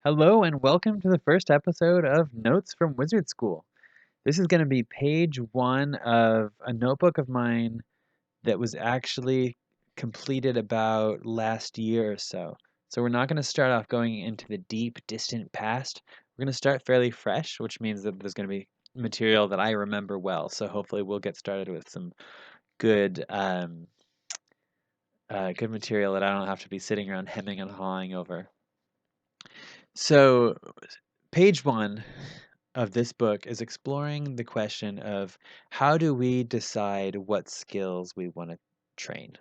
Hello and welcome to the first episode of Notes from Wizard School. This is going to be page one of a notebook of mine that was actually completed about last year or so. So we're not going to start off going into the deep, distant past. We're going to start fairly fresh, which means that there's going to be material that I remember well. So hopefully we'll get started with some good, good material that I don't have to be sitting around hemming and hawing over. So page one of this book is exploring the question of how do we decide what skills we want to train?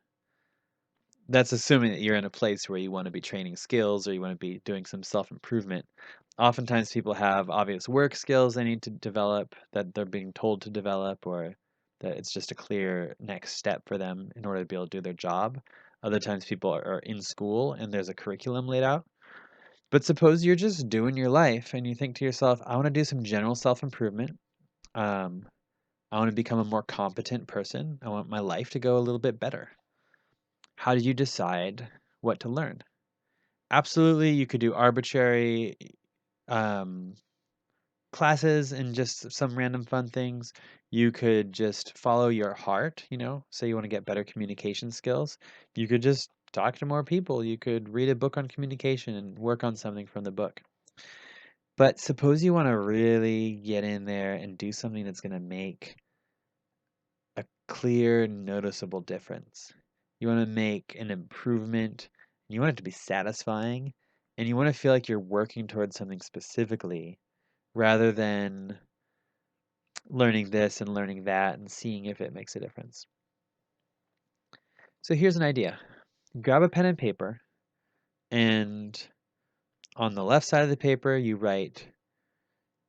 That's assuming that you're in a place where you want to be training skills or you want to be doing some self improvement. Oftentimes, people have obvious work skills they need to develop that they're being told to develop, or that it's just a clear next step for them in order to be able to do their job. Other times, people are in school and there's a curriculum laid out. But suppose you're just doing your life and you think to yourself, I want to do some general self improvement. Um, I want to become a more competent person. I want my life to go a little bit better. How do you decide what to learn? Absolutely, you could do arbitrary um, classes and just some random fun things. You could just follow your heart, say you want to get better communication skills. You could just talk to more people. You could read a book on communication and work on something from the book. But suppose you want to really get in there and do something that's going to make a clear, noticeable difference. You want to make an improvement, you want it to be satisfying, and you want to feel like you're working towards something specifically rather than learning this and learning that and seeing if it makes a difference. So here's an idea. Grab a pen and paper, and on the left side of the paper, you write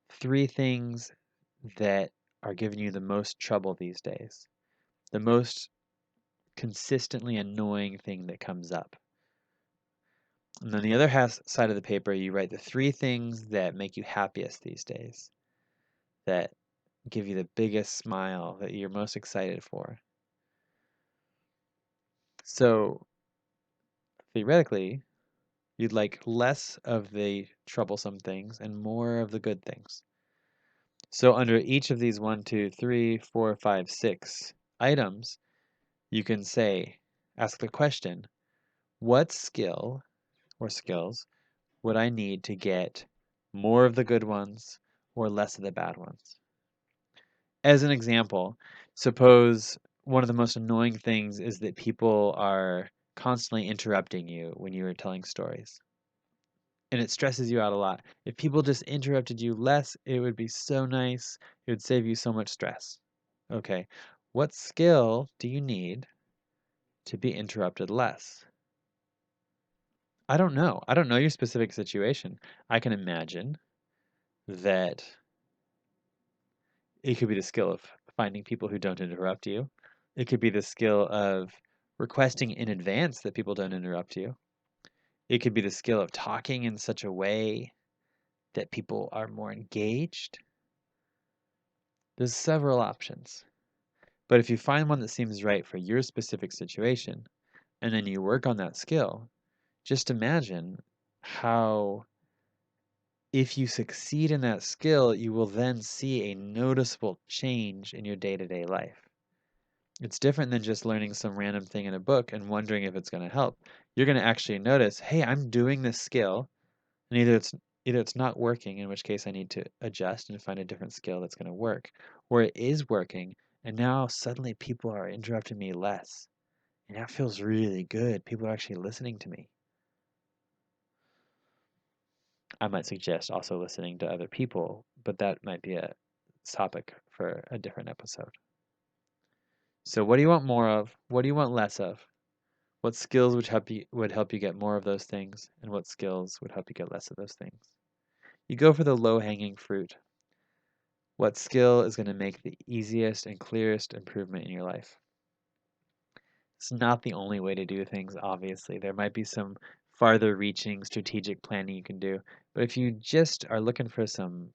three things that are giving you the most trouble these days, the most consistently annoying thing that comes up. And then the other half side of the paper, you write the three things that make you happiest these days, that give you the biggest smile, that you're most excited for. So theoretically, you'd like less of the troublesome things and more of the good things. So under each of these 1, 2, 3, 4, 5, 6 items, you can ask the question, what skill or skills would I need to get more of the good ones or less of the bad ones? As an example, suppose one of the most annoying things is that people are constantly interrupting you when you are telling stories. And it stresses you out a lot. If people just interrupted you less, it would be so nice. It would save you so much stress. Okay, what skill do you need to be interrupted less? I don't know. I don't know your specific situation. I can imagine that it could be the skill of finding people who don't interrupt you. It could be the skill of requesting in advance that people don't interrupt you. It could be the skill of talking in such a way that people are more engaged. There's several options. But if you find one that seems right for your specific situation, and then you work on that skill, just imagine how, if you succeed in that skill, you will then see a noticeable change in your day to day life. It's different than just learning some random thing in a book and wondering if it's going to help. You're going to actually notice, hey, I'm doing this skill, and either it's not working, in which case I need to adjust and find a different skill that's going to work, or it is working, and now suddenly people are interrupting me less. And that feels really good. People are actually listening to me. I might suggest also listening to other people, but that might be a topic for a different episode. So what do you want more of? What do you want less of? What skills would help you get more of those things, and what skills would help you get less of those things? You go for the low-hanging fruit. What skill is going to make the easiest and clearest improvement in your life? It's not the only way to do things, obviously. There might be some farther reaching strategic planning you can do. But if you just are looking for some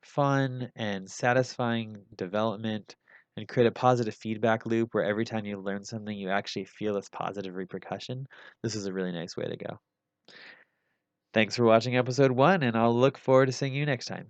fun and satisfying development and create a positive feedback loop where every time you learn something, you actually feel this positive repercussion, this is a really nice way to go. Thanks for watching episode 1, and I'll look forward to seeing you next time.